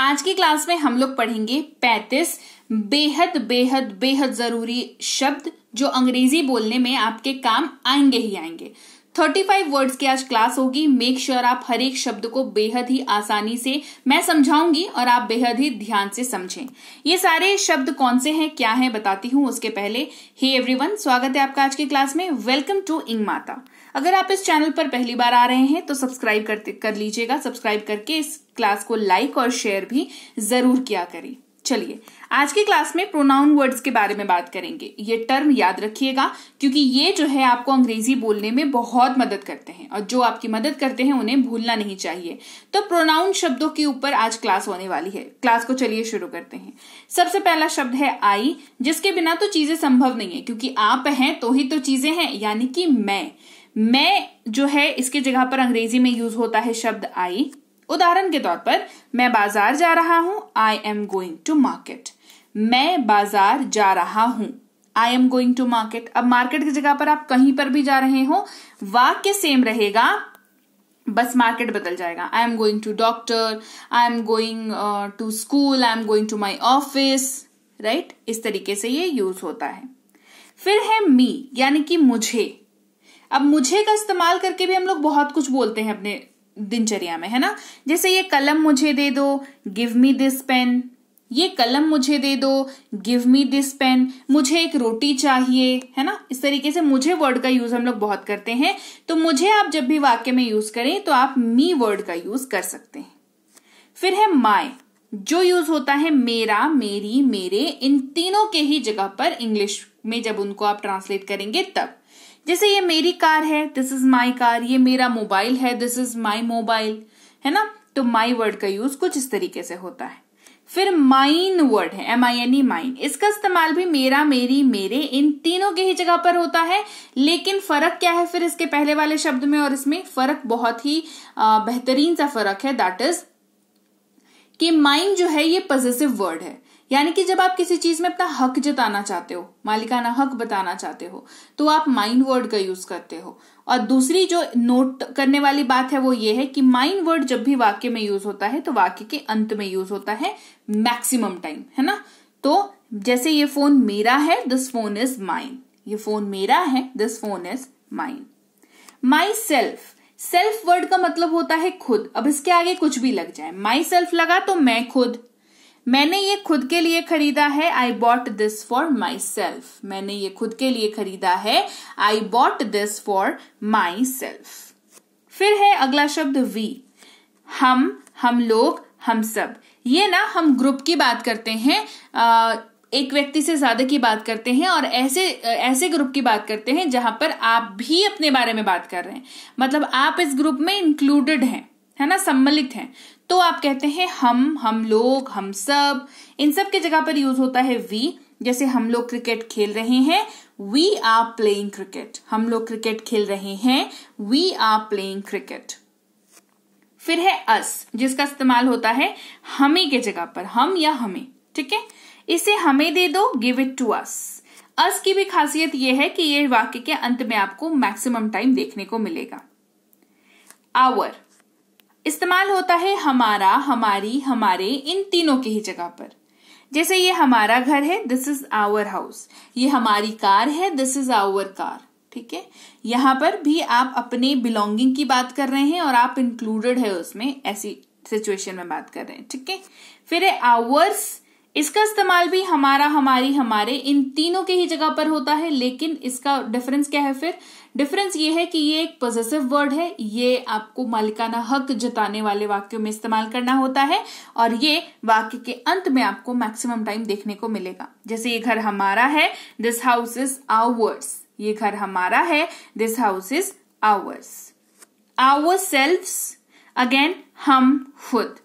आज की क्लास में हम लोग पढ़ेंगे 35 बेहद बेहद बेहद जरूरी शब्द जो अंग्रेजी बोलने में आपके काम आएंगे ही आएंगे। 35 वर्ड्स की आज क्लास होगी। मेक श्योर आप हर एक शब्द को बेहद ही आसानी से मैं समझाऊंगी और आप बेहद ही ध्यान से समझें। ये सारे शब्द कौन से हैं, क्या हैं, बताती हूँ उसके पहले हे एवरीवन, स्वागत है आपका आज की क्लास में। वेलकम टू इंग माता। अगर आप इस चैनल पर पहली बार आ रहे हैं तो सब्सक्राइब कर लीजिएगा। सब्सक्राइब करके इस क्लास को लाइक और शेयर भी जरूर किया करें। चलिए आज की क्लास में प्रोनाउन वर्ड्स के बारे में बात करेंगे। ये टर्म याद रखिएगा क्योंकि ये जो है आपको अंग्रेजी बोलने में बहुत मदद करते हैं और जो आपकी मदद करते हैं उन्हें भूलना नहीं चाहिए। तो प्रोनाउन शब्दों के ऊपर आज क्लास होने वाली है। क्लास को चलिए शुरू करते हैं। सबसे पहला शब्द है आई, जिसके बिना तो चीजें संभव नहीं है क्योंकि आप हैं तो ही तो चीजें हैं, यानी कि मैं जो है इसके जगह पर अंग्रेजी में यूज होता है शब्द आई। उदाहरण के तौर पर मैं बाजार जा रहा हूं, I am going to market. मैं बाजार जा रहा हूं, I am going to market. अब मार्केट की जगह पर आप कहीं पर भी जा रहे हो, वाक्य सेम रहेगा, बस मार्केट बदल जाएगा। I am going to doctor, I am going to school, I am going to my office, right. इस तरीके से ये यूज होता है। फिर है मी, यानी कि मुझे। अब मुझे का इस्तेमाल करके भी हम लोग बहुत कुछ बोलते हैं अपने दिनचर्या में, है ना। जैसे ये कलम मुझे दे दो, गिव मी दिस पेन। ये कलम मुझे दे दो, गिव मी दिस पेन। मुझे एक रोटी चाहिए, है ना। इस तरीके से मुझे वर्ड का यूज हम लोग बहुत करते हैं। तो मुझे आप जब भी वाक्य में यूज करें तो आप मी वर्ड का यूज कर सकते हैं। फिर है माय, जो यूज होता है मेरा, मेरी, मेरे, इन तीनों के ही जगह पर इंग्लिश में जब उनको आप ट्रांसलेट करेंगे तब। जैसे ये मेरी कार है, दिस इज माई कार। ये मेरा मोबाइल है, दिस इज माई मोबाइल, है ना। तो माई वर्ड का यूज कुछ इस तरीके से होता है। फिर माइन वर्ड है, MINE, माइन। इसका इस्तेमाल भी मेरा, मेरी, मेरे, इन तीनों के ही जगह पर होता है। लेकिन फर्क क्या है फिर इसके पहले वाले शब्द में और इसमें? फर्क बहुत ही बेहतरीन सा फर्क है। दैट इज कि माइन जो है ये पॉसेसिव वर्ड है, यानी कि जब आप किसी चीज में अपना हक जताना चाहते हो, मालिकाना हक बताना चाहते हो, तो आप माइन वर्ड का यूज करते हो। और दूसरी जो नोट करने वाली बात है वो ये है कि माइन वर्ड जब भी वाक्य में यूज होता है तो वाक्य के अंत में यूज होता है मैक्सिमम टाइम, है ना। तो जैसे ये फोन मेरा है, दिस फोन इज माइन। ये फोन मेरा है, this phone is mine. My self, self word का मतलब होता है खुद। अब इसके आगे कुछ भी लग जाए, माई सेल्फ लगा तो मैं खुद। मैंने ये खुद के लिए खरीदा है, I bought this for my self. मैंने ये खुद के लिए खरीदा है, I bought this for my self. फिर है अगला शब्द वी, हम लोग, हम सब। ये ना हम ग्रुप की बात करते हैं, एक व्यक्ति से ज्यादा की बात करते हैं और ऐसे ग्रुप की बात करते हैं जहां पर आप भी अपने बारे में बात कर रहे हैं, मतलब आप इस ग्रुप में इंक्लूडेड हैं, है ना, सम्मिलित हैं। तो आप कहते हैं हम लोग, हम सब। इन सब के जगह पर यूज होता है वी। जैसे हम लोग क्रिकेट खेल रहे हैं, वी आर प्लेइंग क्रिकेट। हम लोग क्रिकेट खेल रहे हैं, वी आर प्लेइंग क्रिकेट। फिर है अस, जिसका इस्तेमाल होता है हमें के जगह पर, हम या हमें, ठीक है। इसे हमें दे दो, गिव इट टू अस। अस की भी खासियत यह है कि यह वाक्य के अंत में आपको मैक्सिमम टाइम देखने को मिलेगा। आवर इस्तेमाल होता है हमारा, हमारी, हमारे, इन तीनों की ही जगह पर। जैसे ये हमारा घर है, दिस इज आवर हाउस। ये हमारी कार है, दिस इज आवर कार, ठीक है। यहां पर भी आप अपने बिलोंगिंग की बात कर रहे हैं और आप इंक्लूडेड है उसमें, ऐसी सिचुएशन में बात कर रहे हैं, ठीक है। फिर है आवर्स, इसका इस्तेमाल भी हमारा, हमारी, हमारे, इन तीनों के ही जगह पर होता है। लेकिन इसका डिफरेंस क्या है? फिर डिफरेंस ये है कि ये एक पॉसेसिव वर्ड है, ये आपको मालिकाना हक जताने वाले वाक्यों में इस्तेमाल करना होता है और ये वाक्य के अंत में आपको मैक्सिमम टाइम देखने को मिलेगा। जैसे ये घर हमारा है, दिस हाउस इज आवर्स। ये घर हमारा है, this house is ours. Our selves, again हम खुद।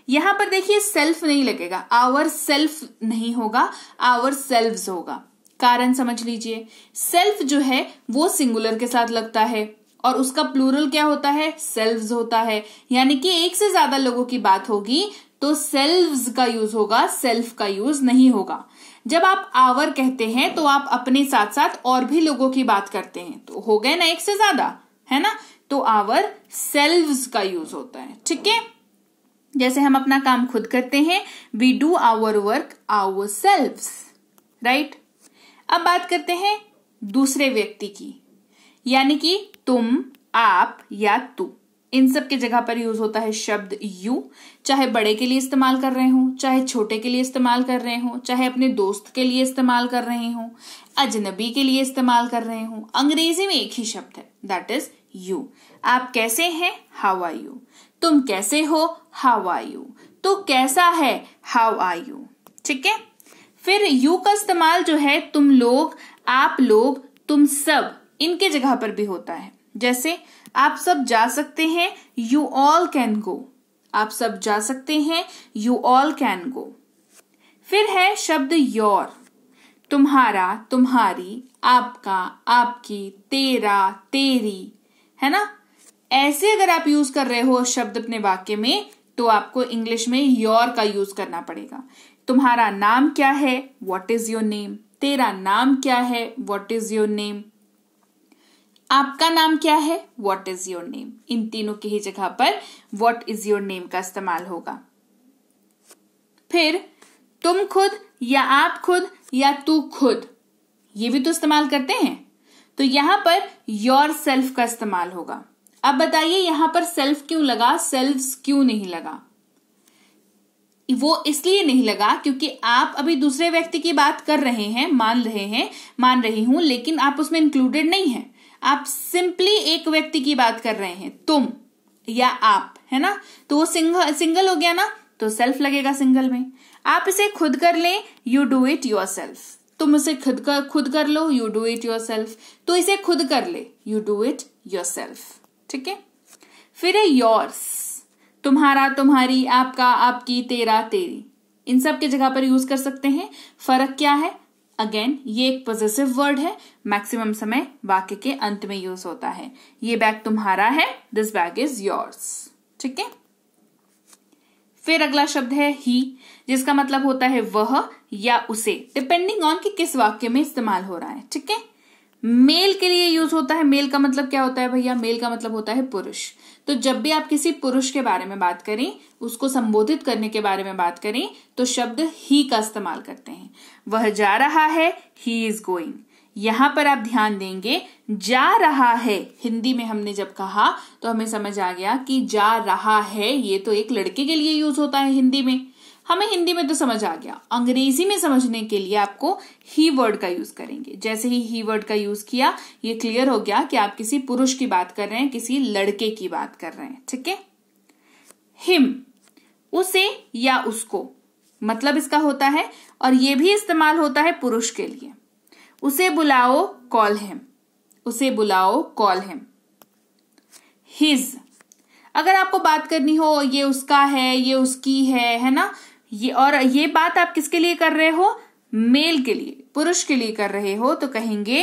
यहां पर देखिए सेल्फ नहीं लगेगा, आवर सेल्फ नहीं होगा, आवर सेल्व्स होगा। कारण समझ लीजिए, सेल्फ जो है वो सिंगुलर के साथ लगता है और उसका प्लूरल क्या होता है? सेल्व्स होता है। यानी कि एक से ज्यादा लोगों की बात होगी तो सेल्व्स का यूज होगा, सेल्फ का यूज नहीं होगा। जब आप आवर कहते हैं तो आप अपने साथ साथ और भी लोगों की बात करते हैं, तो हो गए ना एक से ज्यादा, है ना। तो आवर सेल्व्स का यूज होता है, ठीक है। जैसे हम अपना काम खुद करते हैं, we do our work ourselves, right. अब बात करते हैं दूसरे व्यक्ति की, यानी कि तुम, आप या तू। इन सब की जगह पर यूज होता है शब्द यू, चाहे बड़े के लिए इस्तेमाल कर रहे हो, चाहे छोटे के लिए इस्तेमाल कर रहे हो, चाहे अपने दोस्त के लिए इस्तेमाल कर रहे हो, अजनबी के लिए इस्तेमाल कर रहे हो। अंग्रेजी में एक ही शब्द है, दैट इज यू। आप कैसे हैं, हाउ आर यू। तुम कैसे हो, हाउ आर यू। तू कैसा है, हाउ आर यू। ठीक है। फिर यू का इस्तेमाल जो है तुम लोग, आप लोग, तुम सब, इनके जगह पर भी होता है। जैसे आप सब जा सकते हैं, यू ऑल कैन गो। आप सब जा सकते हैं, यू ऑल कैन गो। फिर है शब्द योर, तुम्हारा, तुम्हारी, आपका, आपकी, तेरा, तेरी, है ना। ऐसे अगर आप यूज कर रहे हो शब्द अपने वाक्य में तो आपको इंग्लिश में योर का यूज करना पड़ेगा। तुम्हारा नाम क्या है, व्हाट इज योर नेम। तेरा नाम क्या है, व्हाट इज योर नेम। आपका नाम क्या है, व्हाट इज योर नेम। इन तीनों की ही जगह पर व्हाट इज योर नेम का इस्तेमाल होगा। फिर तुम खुद या आप खुद या तू खुद, ये भी तो इस्तेमाल करते हैं, तो यहां पर योर सेल्फ का इस्तेमाल होगा। अब बताइए यहां पर सेल्फ क्यों लगा, सेल्फ्स क्यों नहीं लगा। वो इसलिए नहीं लगा क्योंकि आप अभी दूसरे व्यक्ति की बात कर रहे हैं, मान रही हूं, लेकिन आप उसमें इंक्लूडेड नहीं है। आप सिंपली एक व्यक्ति की बात कर रहे हैं, तुम या आप, है ना। तो वो सिंगल हो गया ना, तो सेल्फ लगेगा सिंगल में। आप इसे खुद कर लें, you do it yourself. तुम इसे खुद कर लो, you do it yourself. तो इसे खुद कर ले, you do it yourself. ठीक है। फिर है योर्स, तुम्हारा, तुम्हारी, आपका, आपकी, तेरा, तेरी। इन सब की जगह पर यूज कर सकते हैं। फर्क क्या है, अगेन ये एक पॉजेसिव वर्ड है, मैक्सिमम समय वाक्य के अंत में यूज होता है। ये बैग तुम्हारा है, दिस बैग इज योर्स। ठीक है। फिर अगला शब्द है ही, जिसका मतलब होता है वह या उसे, डिपेंडिंग ऑन कि किस वाक्य में इस्तेमाल हो रहा है। ठीक है। मेल के लिए यूज होता है। मेल का मतलब क्या होता है भैया, मेल का मतलब होता है पुरुष। तो जब भी आप किसी पुरुष के बारे में बात करें, उसको संबोधित करने के बारे में बात करें, तो शब्द ही का इस्तेमाल करते हैं। वह जा रहा है, ही इज गोइंग। यहां पर आप ध्यान देंगे, जा रहा है हिंदी में हमने जब कहा तो हमें समझ आ गया कि जा रहा है ये तो एक लड़के के लिए यूज होता है हिंदी में। हमें हिंदी में तो समझ आ गया, अंग्रेजी में समझने के लिए आपको ही वर्ड का यूज करेंगे। जैसे ही वर्ड का यूज किया, ये क्लियर हो गया कि आप किसी पुरुष की बात कर रहे हैं, किसी लड़के की बात कर रहे हैं। ठीक है। हिम, उसे या उसको, मतलब इसका होता है, और ये भी इस्तेमाल होता है पुरुष के लिए। उसे बुलाओ, कॉल हिम। उसे बुलाओ, कॉल हिम। हिज, अगर आपको बात करनी हो ये उसका है, ये उसकी है ना, ये, और ये बात आप किसके लिए कर रहे हो, मेल के लिए, पुरुष के लिए कर रहे हो, तो कहेंगे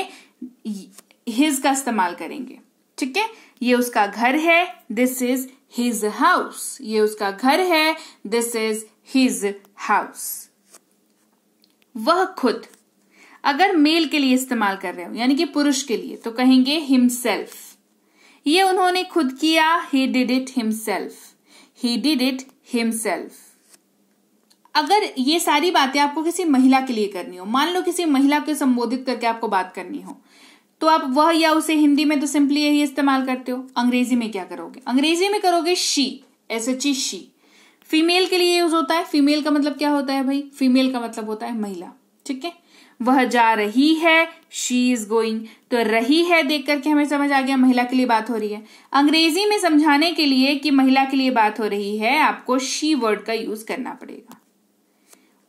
हिज का इस्तेमाल करेंगे। ठीक है। ये उसका घर है, दिस इज हिज हाउस। ये उसका घर है, दिस इज हिज हाउस। वह खुद, अगर मेल के लिए इस्तेमाल कर रहे हो यानी कि पुरुष के लिए, तो कहेंगे हिमसेल्फ। ये उन्होंने खुद किया, he did it himself। he did it himself। अगर ये सारी बातें आपको किसी महिला के लिए करनी हो, मान लो किसी महिला को संबोधित करके आपको बात करनी हो, तो आप वह या उसे हिंदी में तो सिंपली यही इस्तेमाल करते हो। अंग्रेजी में क्या करोगे, अंग्रेजी में करोगे शी, SHE, शी। फीमेल के लिए यूज होता है, फीमेल का मतलब क्या होता है भाई, फीमेल का मतलब होता है महिला। ठीक है। वह जा रही है, शी इज गोइंग। तो रही है देख करके हमें समझ आ गया महिला के लिए बात हो रही है। अंग्रेजी में समझाने के लिए कि महिला के लिए बात हो रही है, आपको शी वर्ड का यूज करना पड़ेगा।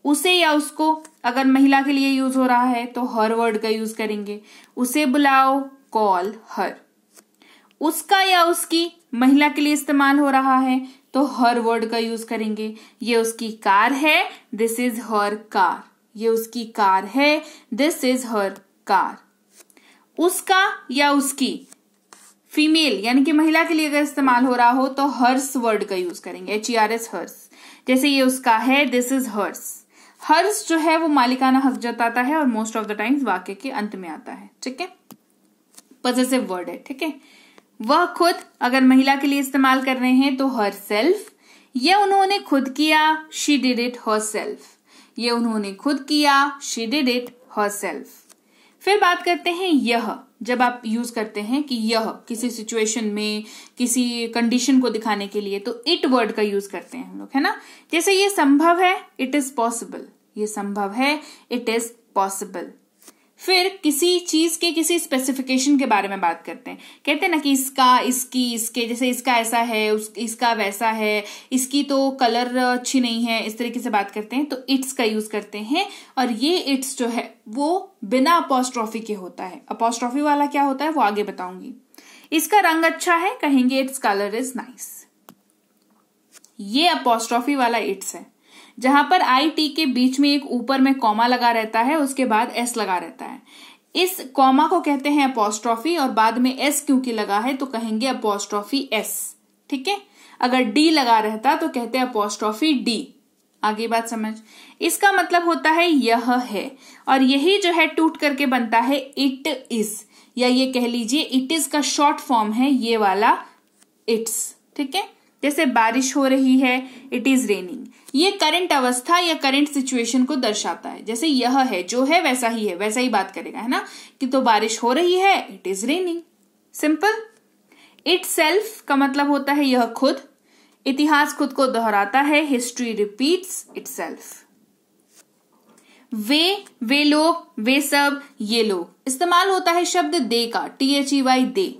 उसे या उसको, अगर महिला के लिए यूज हो रहा है तो हर वर्ड का यूज करेंगे। उसे बुलाओ, कॉल हर। उसका या उसकी, महिला के लिए इस्तेमाल हो रहा है तो हर वर्ड का यूज करेंगे। ये उसकी कार है, दिस इज हर कार। ये उसकी कार है, दिस इज हर कार। उसका या उसकी, फीमेल यानी कि महिला के लिए अगर इस्तेमाल हो रहा हो तो हर्स वर्ड का यूज करेंगे, HERS, हर्स। जैसे ये उसका है, दिस इज हर्स। हर्स जो है वो मालिकाना हक जताता है और मोस्ट ऑफ द टाइम्स वाक्य के अंत में आता है। ठीक है। पॉसेसिव वर्ड है। ठीक है। वह खुद, अगर महिला के लिए इस्तेमाल कर रहे हैं तो हर सेल्फ। ये उन्होंने खुद किया, शी डिड इट हरसेल्फ। ये उन्होंने खुद किया, शी डिड इट हरसेल्फ। फिर बात करते हैं यह, जब आप यूज करते हैं कि यह किसी सिचुएशन में किसी कंडीशन को दिखाने के लिए, तो इट वर्ड का यूज करते हैं हम लोग, है ना। जैसे ये संभव है, इट इज पॉसिबल। ये संभव है, इट इज पॉसिबल। फिर किसी चीज के किसी स्पेसिफिकेशन के बारे में बात करते हैं, कहते हैं ना कि इसका, इसकी, इसके, जैसे इसका ऐसा है, इसका वैसा है, इसकी तो कलर अच्छी नहीं है, इस तरीके से बात करते हैं तो इट्स का यूज करते हैं। और ये इट्स जो है वो बिना अपॉस्ट्रॉफी के होता है। अपॉस्ट्रॉफी वाला क्या होता है वो आगे बताऊंगी। इसका रंग अच्छा है, कहेंगे इट्स कलर इज नाइस। ये अपॉस्ट्रॉफी वाला इट्स है, जहां पर आई टी के बीच में एक ऊपर में कॉमा लगा रहता है, उसके बाद एस लगा रहता है। इस कॉमा को कहते हैं अपॉस्ट्रॉफी, और बाद में एस क्योंकि लगा है तो कहेंगे अपॉस्ट्रॉफी एस। ठीक है, अगर डी लगा रहता तो कहते हैं अपॉस्ट्रॉफी डी। आगे बात समझ। इसका मतलब होता है यह है, और यही जो है टूट करके बनता है इट इज, या ये कह लीजिए इट इज का शॉर्ट फॉर्म है ये वाला इट्स। ठीक है, जैसे बारिश हो रही है, इट इज रेनिंग। ये करंट अवस्था या करंट सिचुएशन को दर्शाता है। जैसे यह है, जो है वैसा ही है, वैसा ही बात करेगा, है ना, कि तो बारिश हो रही है, it is raining. Simple. Itself का मतलब होता है यह खुद। इतिहास खुद को दोहराता है, हिस्ट्री रिपीट्स इटसेल्फ। वे लोग, वे सब, ये लोग। इस्तेमाल होता है शब्द दे का, THEY दे।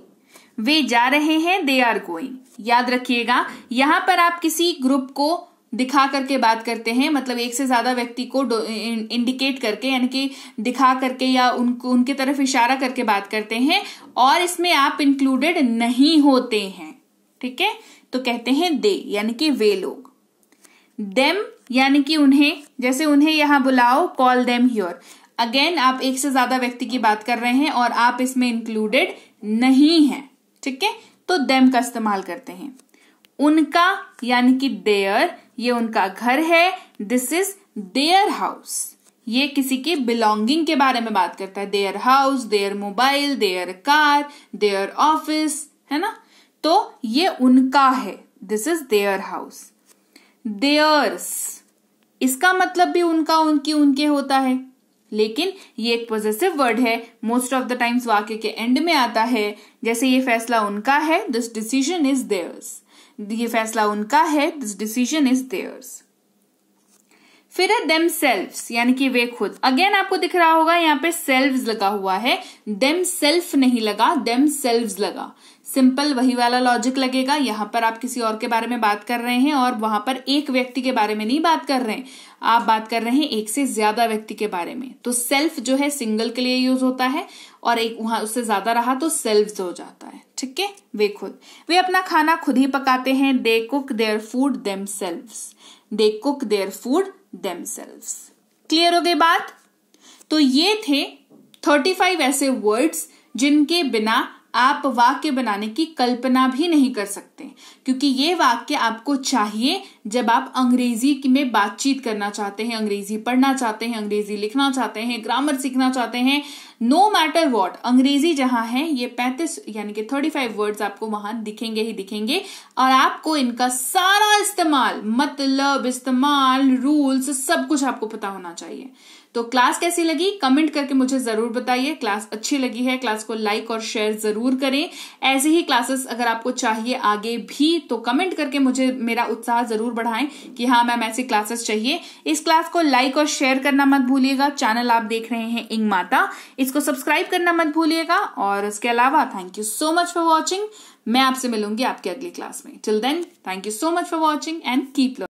वे जा रहे हैं, दे आर गोइंग। याद रखिएगा, यहां पर आप किसी ग्रुप को दिखा करके बात करते हैं, मतलब एक से ज्यादा व्यक्ति को इंडिकेट करके, यानी कि दिखा करके या उनके तरफ इशारा करके बात करते हैं, और इसमें आप इंक्लूडेड नहीं होते हैं। ठीक है, तो कहते हैं दे, यानी कि वे लोग। देम यानी कि उन्हें, जैसे उन्हें यहां बुलाओ, कॉल देम हियर। अगेन आप एक से ज्यादा व्यक्ति की बात कर रहे हैं और आप इसमें इंक्लूडेड नहीं हैं। ठीक है, तो देम का इस्तेमाल करते हैं। उनका यानी कि देयर, ये उनका घर है, दिस इज देयर हाउस। ये किसी के बिलोंगिंग के बारे में बात करता है, their house, their mobile, their car, their office, है ना। तो ये उनका है, this is their house. Theirs, इसका मतलब भी उनका, उनकी, उनके होता है, लेकिन ये एक पॉजेसिव वर्ड है, मोस्ट ऑफ द टाइम्स वाक्य के एंड में आता है। जैसे ये फैसला उनका है, दिस डिसीजन इज देयर्स। ये फैसला उनका है, दिस डिसीजन इज देयर्स। फिर है देमसेल्व्स, यानी कि वे खुद। अगेन आपको दिख रहा होगा यहाँ पे सेल्व्स लगा हुआ है, देमसेल्फ नहीं लगा, देमसेल्व्स लगा। सिंपल वही वाला लॉजिक लगेगा। यहां पर आप किसी और के बारे में बात कर रहे हैं और वहां पर एक व्यक्ति के बारे में नहीं बात कर रहे हैं, आप बात कर रहे हैं एक से ज्यादा व्यक्ति के बारे में। तो सेल्फ जो है सिंगल के लिए यूज होता है, और एक वहां उससे ज्यादा रहा तो सेल्व्स हो जाता है। ठीक है, वे खुद, वे अपना खाना खुद ही पकाते हैं, they cook their food themselves. They cook their food themselves. Clear हो गई बात। तो ये थे 35 ऐसे वर्ड्स जिनके बिना आप वाक्य बनाने की कल्पना भी नहीं कर सकते, क्योंकि ये वाक्य आपको चाहिए जब आप अंग्रेजी में बातचीत करना चाहते हैं, अंग्रेजी पढ़ना चाहते हैं, अंग्रेजी लिखना चाहते हैं, ग्रामर सीखना चाहते हैं। नो मैटर व्हाट, अंग्रेजी जहां है ये 35 यानी कि 35 वर्ड्स आपको वहां दिखेंगे ही दिखेंगे, और आपको इनका सारा इस्तेमाल, मतलब इस्तेमाल, रूल्स, सब कुछ आपको पता होना चाहिए। तो क्लास कैसी लगी कमेंट करके मुझे जरूर बताइए। क्लास अच्छी लगी है, क्लास को लाइक और शेयर जरूर करें। ऐसी ही क्लासेस अगर आपको चाहिए आगे भी तो कमेंट करके मुझे मेरा उत्साह जरूर बढ़ाएं कि हाँ मैम ऐसी क्लासेस चाहिए। इस क्लास को लाइक और शेयर करना मत भूलिएगा। चैनल आप देख रहे हैं इंग माता, इसको सब्सक्राइब करना मत भूलिएगा। और इसके अलावा thank you so much for watching. मैं आपसे मिलूंगी आपकी अगली क्लास में। Till then thank you so much for watching and keep learning.